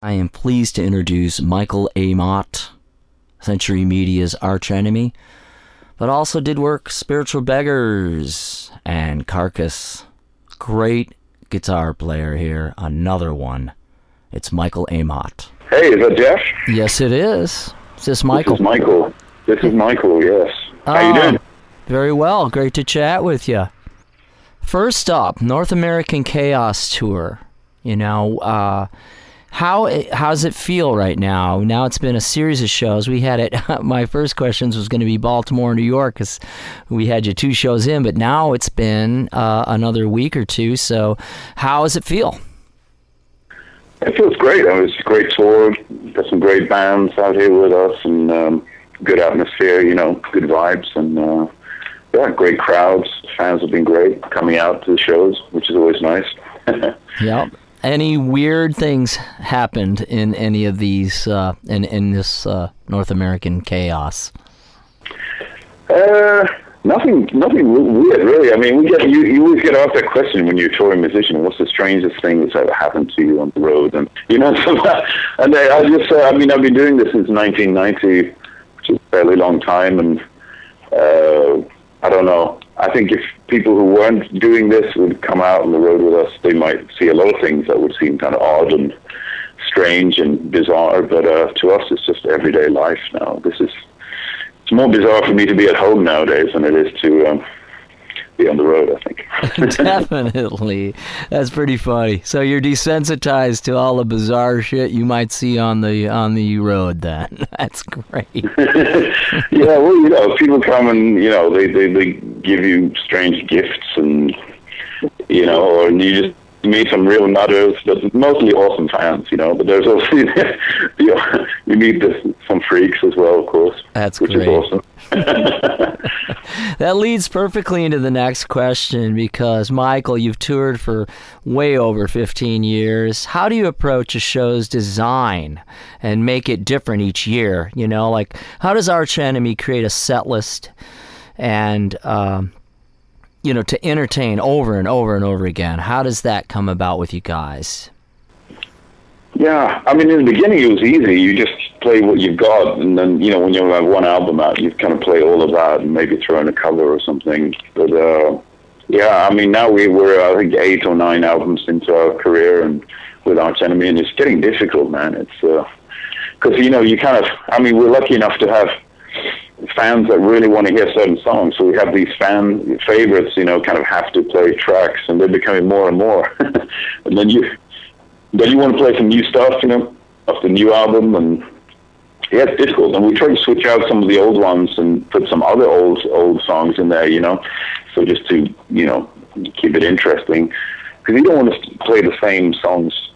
I am pleased to introduce Michael Amott, Century Media's arch enemy, but also did work Spiritual Beggars and Carcass. Great guitar player here, another one. It's Michael Amott. Hey, is that Jeff? Yes, it is. Is this Michael? This is Michael, yes. How you doing? Very well. Great to chat with you. First up, North American Chaos Tour. You know, how's it feel right now? Now it's been a series of shows. We had it. My first questions was going to be Baltimore and New York because we had you 2 shows in, but now it's been another week or 2. So how does it feel? It feels great. It was a great tour. Got some great bands out here with us, and good atmosphere. You know, good vibes, and yeah, great crowds. Fans have been great coming out to the shows, which is always nice. Yep. Any weird things happened in any of these in this North American chaos? Nothing weird, really. I mean, you always get asked that question when you're a touring musician. What's the strangest thing that's ever happened to you on the road? And you know, and I've been doing this since 1990, which is a fairly long time, and I don't know. I think if people who weren't doing this would come out on the road with us, they might see a lot of things that would seem kind of odd and strange and bizarre. But to us, it's just everyday life now. It's more bizarre for me to be at home nowadays than it is to be on the road, I think. Definitely. That's pretty funny. So you're desensitized to all the bizarre shit you might see on the road then. That's great. Yeah, well, you know, people come and, you know, they give you strange gifts and, you know, or you just meet some real nutters, but mostly awesome fans, you know, but there's also, you meet some freaks as well, of course. That's which great. Is awesome. That leads perfectly into the next question because, Michael, you've toured for way over 15 years. How do you approach a show's design and make it different each year? You know, like, how does Arch Enemy create a set list and, you know, to entertain over and over and over again? How does that come about with you guys? Yeah, I mean, in the beginning it was easy. You just play what you've got, and then, you know, when you have one album out, you kind of play all of that and maybe throw in a cover or something. But yeah, I mean, now we're I think 8 or 9 albums into our career and with Arch Enemy, and it's getting difficult, man. It's because you know, you kind of, I mean, we're lucky enough to have fans that really want to hear certain songs, so we have these fan favorites, you know, kind of have to play tracks, and they're becoming more and more. And then you want to play some new stuff, you know, of the new album, and yeah, it's difficult. And we try to switch out some of the old ones and put some other old songs in there, you know, so just to, you know, keep it interesting, because you don't want to play the same songs,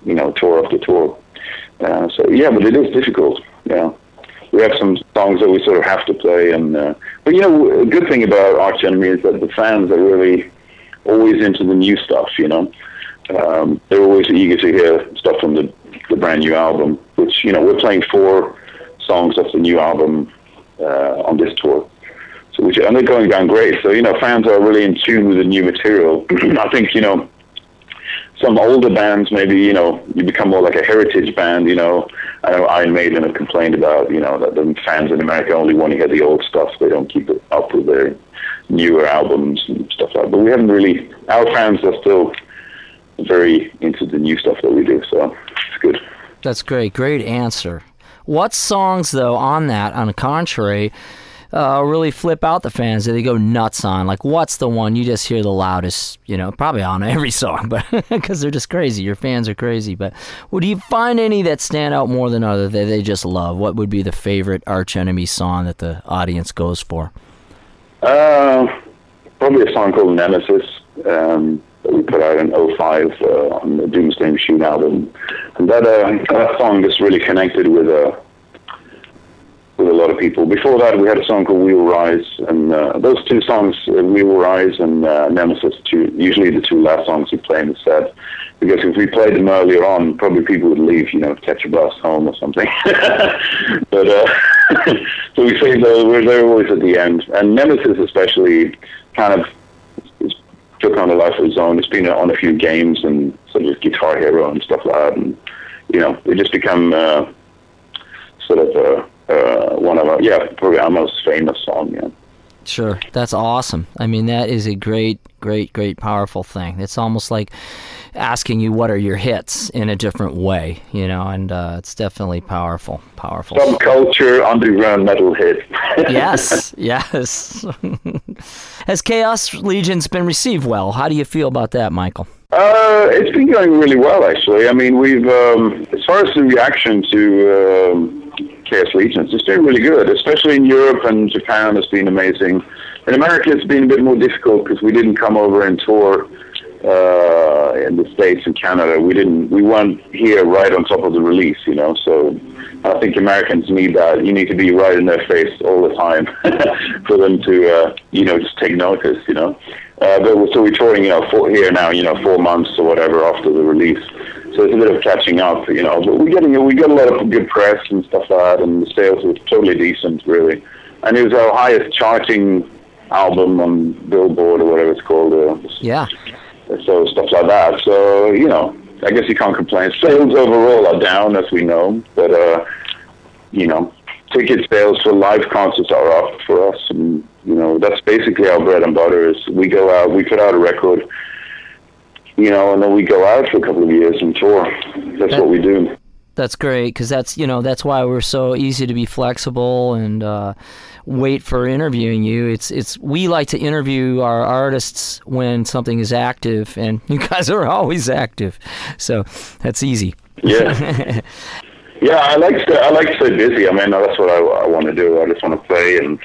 you know, tour after tour. So yeah, but it is difficult. Yeah, we have some songs that we sort of have to play, and but you know, a good thing about Arch Enemy is that the fans are really always into the new stuff, you know. They're always eager to hear stuff from the brand new album, which, you know, we're playing 4 songs off the new album on this tour. So and they're going down great. So, you know, fans are really in tune with the new material. I think, you know, some older bands, maybe, you know, you become more like a heritage band, you know. I know Iron Maiden have complained about, you know, that the fans in America only want to hear the old stuff. They don't keep it up with their newer albums and stuff like that. But we haven't really, our fans are still very into the new stuff that we do, so it's good. That's great. Great answer. What songs, though, on the contrary, really flip out the fans that they go nuts on? Like, what's the one you just hear the loudest, you know, probably on every song, but because they're just crazy. Your fans are crazy. But would you find any that stand out more than others that they just love? What would be the favorite Arch Enemy song that the audience goes for? Probably a song called Nemesis. That we put out in 2005 on the Doomsday Machine album, and that song just really connected with a lot of people. Before that, we had a song called We Will Rise, and those 2 songs, We Will Rise and Nemesis, usually the 2 last songs we play in the set, because if we played them earlier on, probably people would leave, you know, catch a bus home or something. But so we say they're always at the end, and Nemesis especially kind of took on a life of its own. It's been on a few games and sort of Guitar Hero and stuff like that, and they just become sort of one of our, probably our most famous song. Yeah. Sure, that's awesome. I mean, that is a great, powerful thing. It's almost like asking you what are your hits in a different way, and it's definitely powerful. Subculture underground metal hit. Yes. Has Chaos Legions been received well? How do you feel about that, Michael? It's been going really well, actually. I mean, we've, as far as the reaction to Chaos Legions, it's been really good, especially in Europe and Japan. It's been amazing. In America, it's been a bit more difficult because we didn't come over and tour in the States and Canada. We weren't here right on top of the release, so I think Americans need that. You need to be right in their face all the time for them to, just take notice, but so we're touring, here now, 4 months or whatever after the release. So it's a bit of catching up, but we get a lot of good press and stuff like that, and the sales were totally decent, really. And it was our highest charting album on Billboard or whatever it's called. So stuff like that. So, I guess you can't complain. Sales overall are down, as we know, but, ticket sales for live concerts are up for us, and, that's basically our bread and butter. Is we go out, we put out a record, and then we go out for a couple of years and tour. That's what we do. That's great, because that's why we're so easy to be flexible and wait for interviewing you. We like to interview our artists when something is active, and you guys are always active, so that's easy. Yeah. Yeah, I like to stay busy. I mean, that's what I want to do. I just want to play, and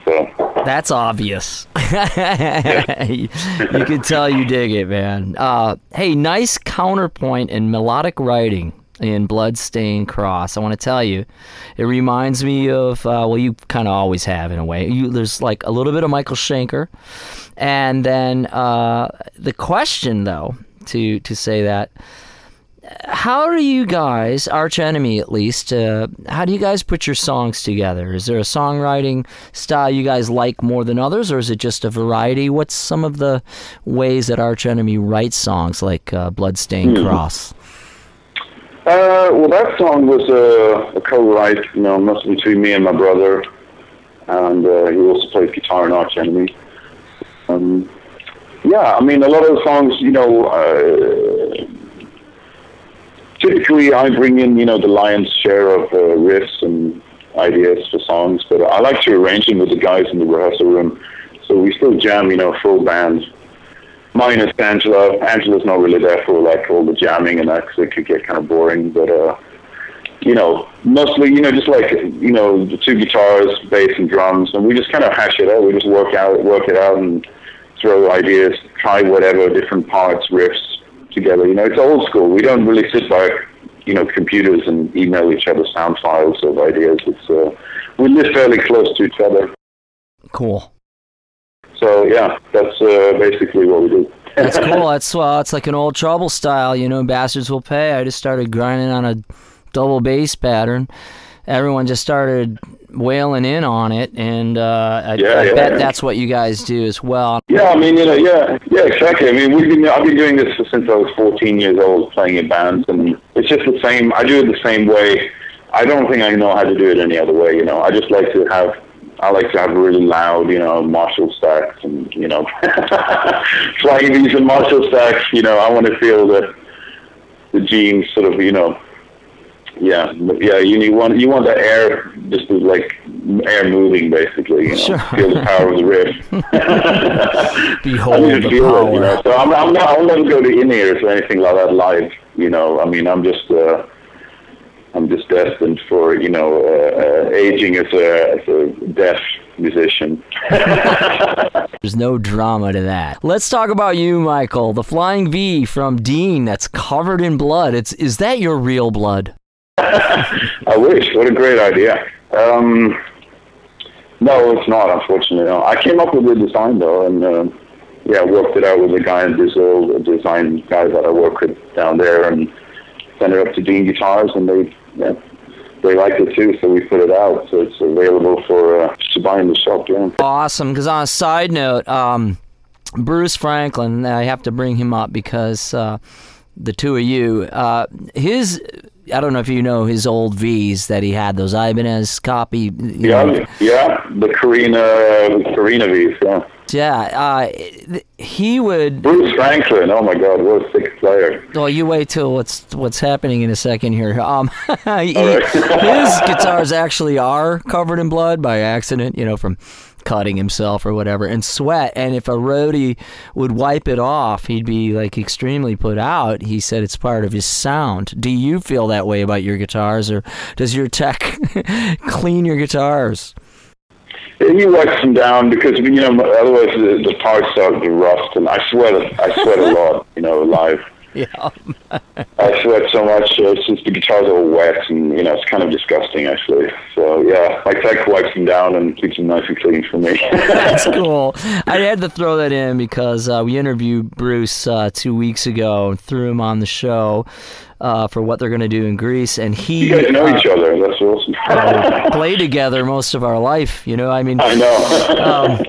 so. That's obvious. You can tell you dig it, man. Hey, nice counterpoint and melodic writing in Bloodstained Cross. I want to tell you, it reminds me of, you kind of always have in a way. There's like a little bit of Michael Schenker. And then the question, though, to say that, how do you guys, Arch Enemy at least, how do you guys put your songs together? Is there a songwriting style you guys like more than others, or is it just a variety? What's some of the ways that Arch Enemy writes songs like Bloodstained Cross? Well, that song was a co-write, mostly between me and my brother, and he also plays guitar in Arch Enemy. I mean, a lot of the songs, typically, I bring in, the lion's share of riffs and ideas for songs, but I like to arrange them with the guys in the rehearsal room. So we still jam, full band, minus Angela. Angela's not really there for like all the jamming and that, because it could get kind of boring. But mostly, just like the two guitars, bass and drums, and we just kind of hash it out. We just work it out, and throw ideas, try whatever different parts, riffs together. It's old school. We don't really sit by, computers and email each other sound files of ideas. It's we live fairly close to each other. Cool. So yeah, that's basically what we do. That's cool. It's like an old Trouble style. Bastards Will Pay. I just started grinding on a double bass pattern. Everyone just started wailing in on it, and I bet that's what you guys do as well. Yeah, I mean, exactly. I mean, I've been doing this since I was 14 years old, playing in bands, and it's just the same. I do it the same way. I don't think I know how to do it any other way. I just like to have. I like to have really loud, Marshall stacks, and playing these in Marshall stacks. I want to feel the genes sort of, you want the air, just like air moving, basically. Sure. Feel the power of the riff. Behold the power. It, So I'll never go to in-ears or anything like that live. I mean, I'm just destined for aging as a deaf musician. There's no drama to that. Let's talk about you, Michael. The Flying V from Dean that's covered in blood. Is that your real blood? I wish. What a great idea. No, it's not, unfortunately. No. I came up with the design, though, and worked it out with the guy in Brazil, the design guy that I work with down there, and sent it up to Dean Guitars, and they liked it too, so we put it out. So it's available to buy in the shop, yeah. Awesome, because on a side note, Bruce Franklin, I have to bring him up because the two of you. I don't know if you know his old V's that he had, those Ibanez copy. The Carina V's, yeah. Yeah, he would... Bruce Franklin, oh my God, what a sick player. Well, you wait till what's happening in a second here. His guitars actually are covered in blood by accident, from cutting himself or whatever, and sweat. And if a roadie would wipe it off, he'd be like extremely put out. He said it's part of his sound. Do you feel that way about your guitars, or does your tech clean your guitars? He wipes them down because otherwise the parts start to rust, and I sweat a lot, live. Yeah. I sweat so much. It's just the guitar's all wet, and it's kind of disgusting actually. So yeah, my tech wipes them down and keeps them nice and clean for me. That's cool. I had to throw that in because we interviewed Bruce 2 weeks ago and threw him on the show for what they're going to do in Greece, and you guys know each other. That's awesome. Played together most of our life. I know.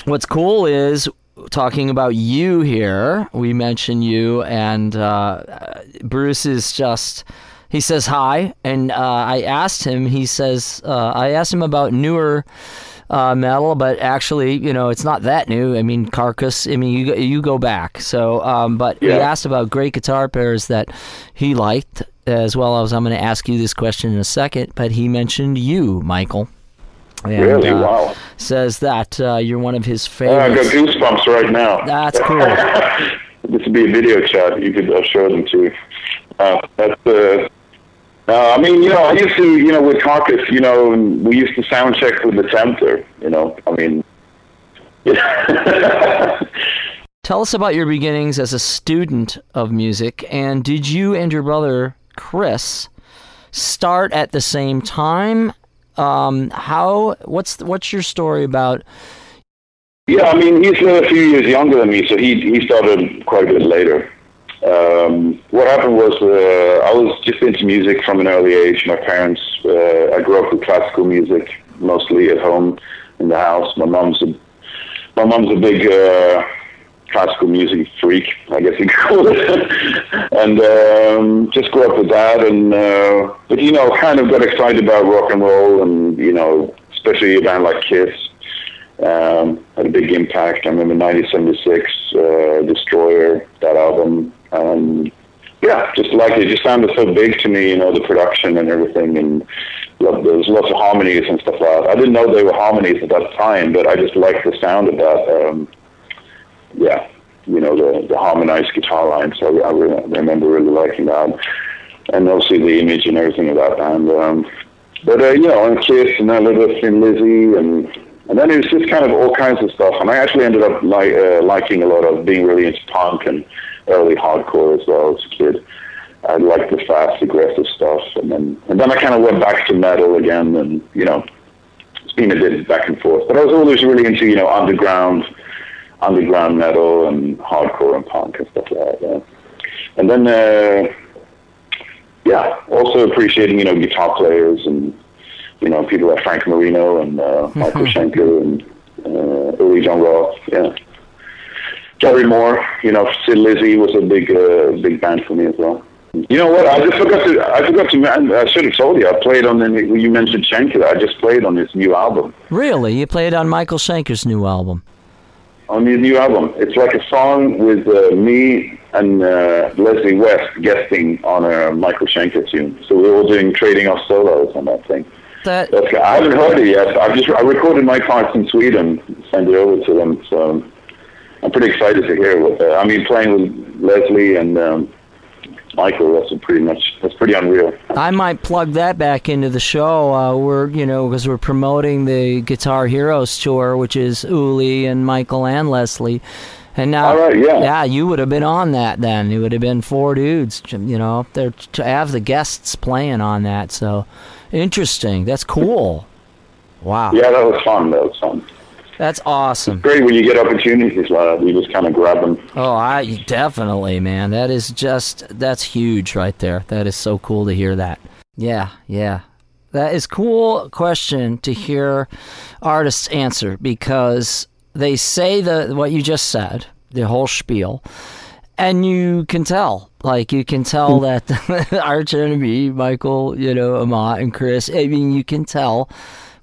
What's cool is, talking about you here, we mention you, and Bruce is just, he says hi, and I asked him about newer metal, but actually, it's not that new. I mean, Carcass, you go back. So, but he asked about great guitar pairs that he liked, as well as I'm going to ask you this question in a second, but he mentioned you, Michael. And, really? Wow. Says that you're one of his favorites. I got goosebumps right now. That's cool. This would be a video chat. You could show them to. I used to, with Carcass, we used to sound check with the Tempter, Tell us about your beginnings as a student of music, and did you and your brother, Chris, start at the same time? What's your story about? Yeah, he's a few years younger than me, so he started quite a bit later. What happened was I was just into music from an early age. My parents, I grew up with classical music, mostly at home in the house. My mom's a big classical music freak, I guess you could call it. And just grew up with that, and but kind of got excited about rock and roll, and especially a band like Kiss had a big impact. I remember 1976, Destroyer, that album. Just like it just sounded so big to me, the production and everything, and there was lots of harmonies and stuff like that. I didn't know they were harmonies at that time, but I just liked the sound of that. The harmonized guitar line. So I remember really liking that, and also the image and everything of that band. And Kiss, and then a little bit of Thin Lizzy, and then it was just kind of all kinds of stuff. And I actually ended up liking a lot of being really into punk and early hardcore as well as a kid. I liked the fast, aggressive stuff, and then I kind of went back to metal again, and it's been a bit back and forth. But I was always really into underground metal and hardcore and punk and stuff like that. And then also appreciating guitar players and people like Frank Marino and Michael Schenker and Uli John Roth. Gary Moore, Sid Lizzy was a big band for me as well. You know what? I forgot to. I should have told you. I played on you mentioned Schenker. I just played on his new album. Really? You played on Michael Schenker's new album? On his new album. It's like a song with me and Leslie West guesting on a Michael Schenker tune. So we're all trading off solos on that thing. I haven't heard it yet. I recorded my parts in Sweden, sent it over to them. So I'm pretty excited to hear what. Playing with Leslie and Michael, that's pretty unreal. I might plug that back into the show. Because we're promoting the Guitar Heroes tour, which is Uli and Michael and Leslie. And now, all right, yeah, you would have been on that then. It would have been 4 dudes, there to have the guests playing on that. So interesting. That's cool. Wow. Yeah, that was fun. That's awesome. It's great when you get opportunities like that. You just kind of grab them. Oh, definitely, man. That's huge right there. That is so cool to hear that. Yeah. That is cool question to hear artists answer, because they say what you just said, the whole spiel, And you can tell, that arch enemy, Michael, Amott and Chris, I mean, you can tell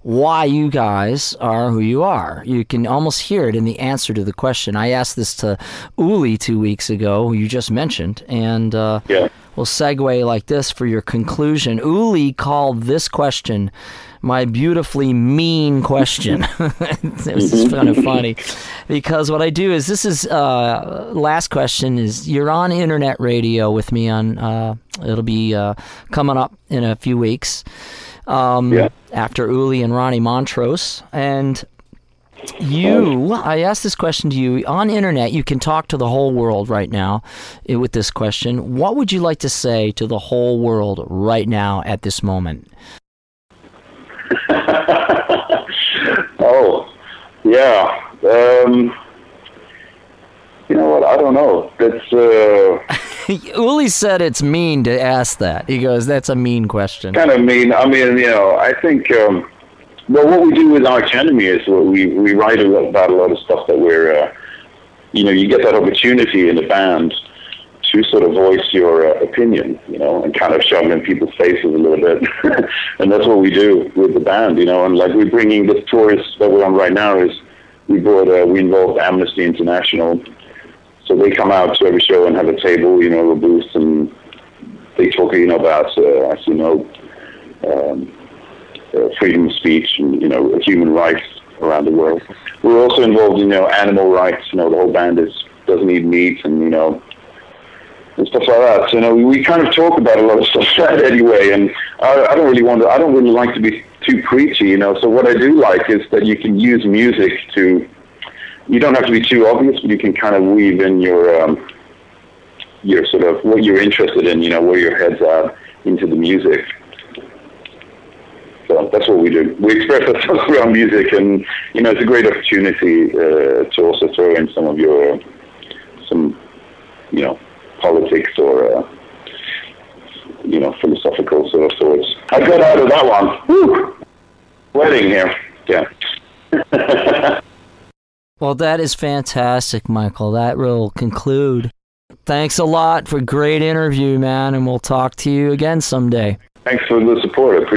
why you guys are who you are. You can almost hear it in the answer to the question. I asked this to Uli 2 weeks ago, who you just mentioned, and we'll segue like this for your conclusion. Uli called this question my beautifully mean question. It was just kind of funny because what I do is last question is you're on internet radio with me on, it'll be coming up in a few weeks after Uli and Ronnie Montrose. And I asked this question to you. On internet, you can talk to the whole world right now with this question. What would you like to say to the whole world right now at this moment? Oh, yeah. You know what? I don't know. That's Uli said it's mean to ask that. He goes, "That's a mean question." Kind of mean. I mean, I think. Well, what we do with Arch Enemy is we write about a lot of stuff that we're. You get that opportunity in the band to sort of voice your opinion, and kind of shove it in people's faces a little bit. And that's what we do with the band, and like we're bringing this tourist that we're on right now is we involved Amnesty International. So they come out to every show and have a table, a booth, and they talk, about, freedom of speech and, human rights around the world. We're also involved in, animal rights. The whole band doesn't eat meat and, and stuff like that. So, we kind of talk about a lot of stuff like that anyway, and I don't really like to be too preachy, So what I do like is that you can use music you don't have to be too obvious, but you can kind of weave in your sort of what you're interested in, where your head's at into the music. So that's what we do. We express ourselves around music, and, it's a great opportunity to also throw in some politics or, philosophical sort of thoughts. I got out of that one. Woo! Wedding here. Yeah. Well, that is fantastic, Michael. That will conclude. Thanks a lot for a great interview, man, and we'll talk to you again someday. Thanks for the support.